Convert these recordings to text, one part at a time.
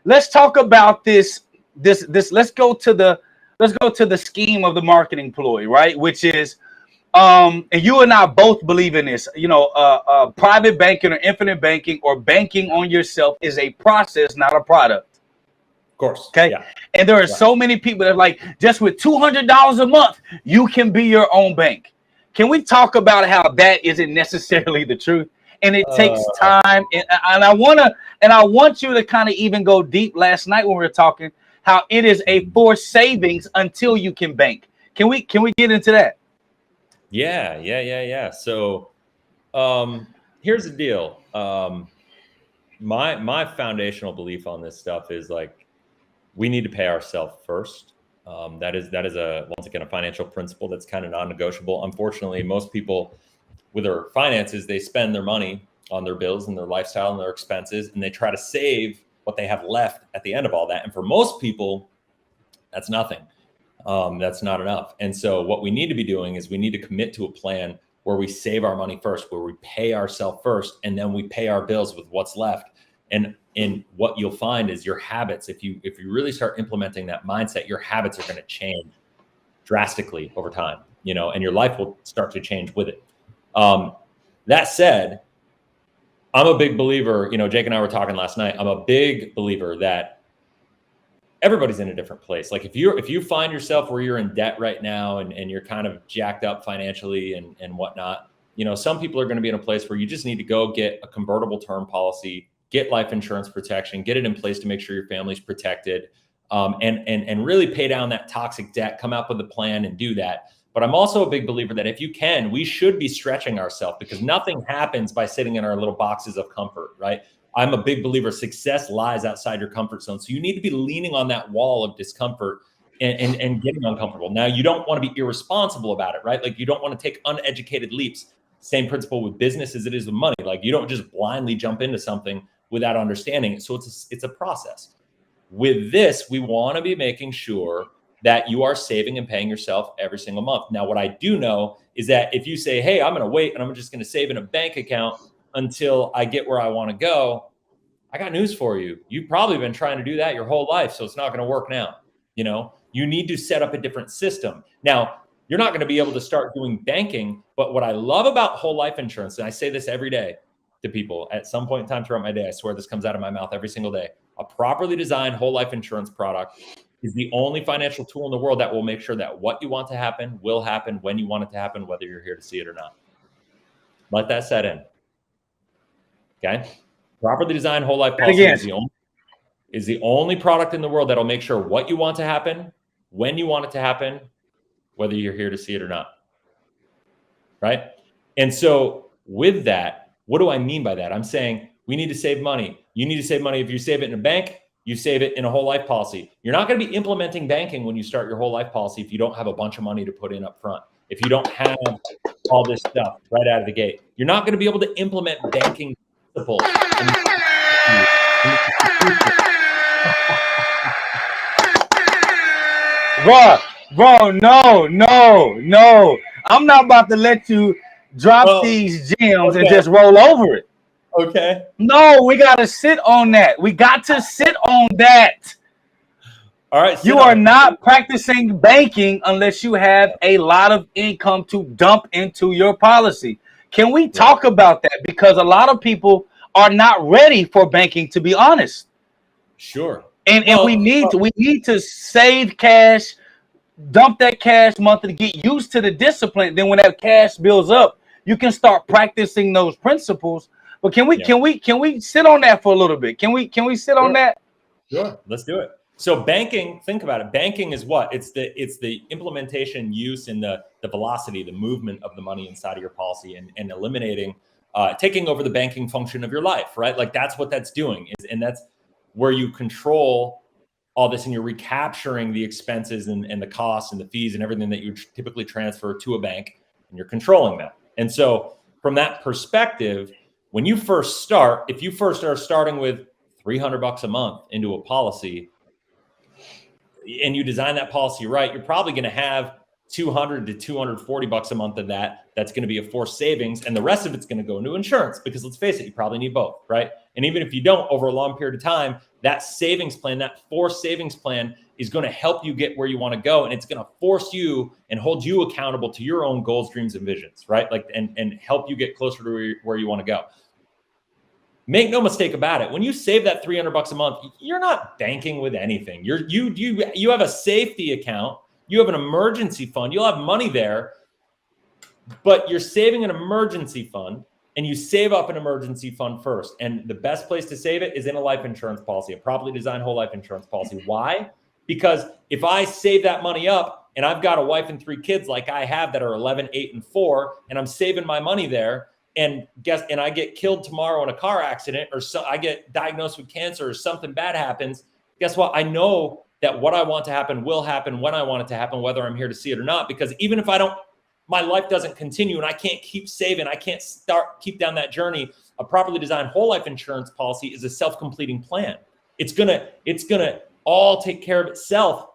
let's talk about this. Let's go to the scheme of the marketing ploy, right? Which is, and you and I both believe in this. Private banking or infinite banking or banking on yourself is a process, not a product. Of course. Okay. Yeah. And there are so many people that are like, just with $200 a month, you can be your own bank. Can we talk about how that isn't necessarily the truth? And it takes time. And I want you to kind of even go deep. Last night when we were talking, how it is a forced savings until you can bank. Can we get into that? Yeah. So here's the deal. My foundational belief on this stuff is like, we need to pay ourselves first. That is once again a financial principle that's kind of non-negotiable. Unfortunately, most people with their finances, they spend their money on their bills and their lifestyle and their expenses, and they try to save what they have left at the end of all that. And for most people, that's nothing. That's not enough. And so what we need to be doing is we need to commit to a plan where we save our money first, where we pay ourselves first, and then we pay our bills with what's left. And what you'll find is your habits, if you really start implementing that mindset, your habits are going to change drastically over time, and your life will start to change with it. That said, I'm a big believer, Jake and I were talking last night. I'm a big believer that everybody's in a different place. Like if you find yourself where you're in debt right now and you're kind of jacked up financially and whatnot, some people are going to be in a place where you just need to go get a convertible term policy, get life insurance protection, get it in place to make sure your family's protected, and really pay down that toxic debt, come up with a plan and do that. But I'm also a big believer that if you can, we should be stretching ourselves, because nothing happens by sitting in our little boxes of comfort, right? I'm a big believer success lies outside your comfort zone. So you need to be leaning on that wall of discomfort and getting uncomfortable. Now, you don't want to be irresponsible about it, right? Like you don't want to take uneducated leaps. Same principle with business as it is with money. Like you don't just blindly jump into something without understanding it. So it's a process. With this, we want to be making sure that you are saving and paying yourself every single month. Now, what I do know is that if you say, hey, I'm going to wait and I'm just going to save in a bank account until I get where I want to go, I got news for you. You've probably been trying to do that your whole life, so it's not going to work now. You need to set up a different system. Now, you're not going to be able to start doing banking, but what I love about whole life insurance, and I say this every day to people at some point in time throughout my day, I swear this comes out of my mouth every single day, a properly designed whole life insurance product is the only financial tool in the world that will make sure that what you want to happen will happen when you want it to happen, whether you're here to see it or not. Let that set in. Okay? Properly designed whole life policy is the only product in the world that'll make sure what you want to happen, when you want it to happen, whether you're here to see it or not. Right? And so with that, what do I mean by that? I'm saying we need to save money. You need to save money. If you save it in a bank, you save it in a whole life policy. You're not going to be implementing banking when you start your whole life policy if you don't have a bunch of money to put in up front. If you don't have all this stuff right out of the gate, you're not going to be able to implement banking principles. Bro, no. I'm not about to let you drop these gems and just roll over it. Okay. No, we got to sit on that. We got to sit on that. All right. You are not practicing banking unless you have a lot of income to dump into your policy. Can we talk about that? Because a lot of people are not ready for banking, to be honest. Sure. And we need to save cash, dump that cash monthly, get used to the discipline. Then when that cash builds up, you can start practicing those principles. But can we sit on that for a little bit? Can we sit on that? Sure, let's do it. So banking, think about it. Banking is what? It's the implementation, use, and the velocity, the movement of the money inside of your policy, and eliminating, taking over the banking function of your life, right? Like that's what that's doing, and that's where you control all this, and you're recapturing the expenses and the costs and the fees and everything that you typically transfer to a bank, and you're controlling that. And so from that perspective, when you first start, if you first are starting with $300 a month into a policy and you design that policy right, you're probably going to have $200 to $240 a month of that's going to be a forced savings, and the rest of it's going to go into insurance, because let's face it, you probably need both, right? And even if you don't, over a long period of time, that savings plan, that forced savings plan, is going to help you get where you want to go, and it's going to force you and hold you accountable to your own goals, dreams, and visions, right? Like, and help you get closer to where you want to go. Make no mistake about it. When you save that $300 a month, you're not banking with anything. You have a safety account. You have an emergency fund. You'll have money there, but you're saving an emergency fund, and you save up an emergency fund first. And the best place to save it is in a life insurance policy, a properly designed whole life insurance policy. Why? Because if I save that money up, and I've got a wife and 3 kids like I have that are 11, 8, and 4, and I'm saving my money there, and I get killed tomorrow in a car accident, or I get diagnosed with cancer, or something bad happens, guess what? I know that what I want to happen will happen when I want it to happen, whether I'm here to see it or not. Because even if my life doesn't continue and I can't keep saving, I can't keep down that journey, a properly designed whole life insurance policy is a self-completing plan. It's gonna all take care of itself,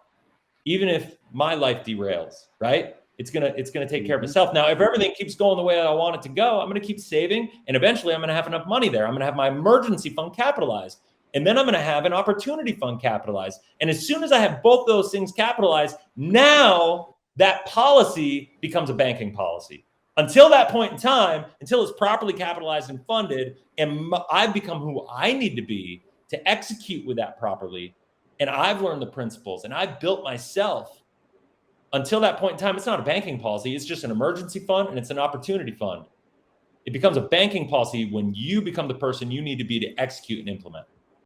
even if my life derails, right? It's gonna take care of itself. Now, if everything keeps going the way I want it to go, I'm gonna keep saving, and eventually I'm gonna have enough money there. I'm gonna have my emergency fund capitalized, and then I'm gonna have an opportunity fund capitalized. And as soon as I have both those things capitalized, now that policy becomes a banking policy. Until that point in time, until it's properly capitalized and funded, and I've become who I need to be to execute with that properly, and I've learned the principles, and I've built myself. Until that point in time, it's not a banking policy. It's just an emergency fund, and it's an opportunity fund. It becomes a banking policy when you become the person you need to be to execute and implement.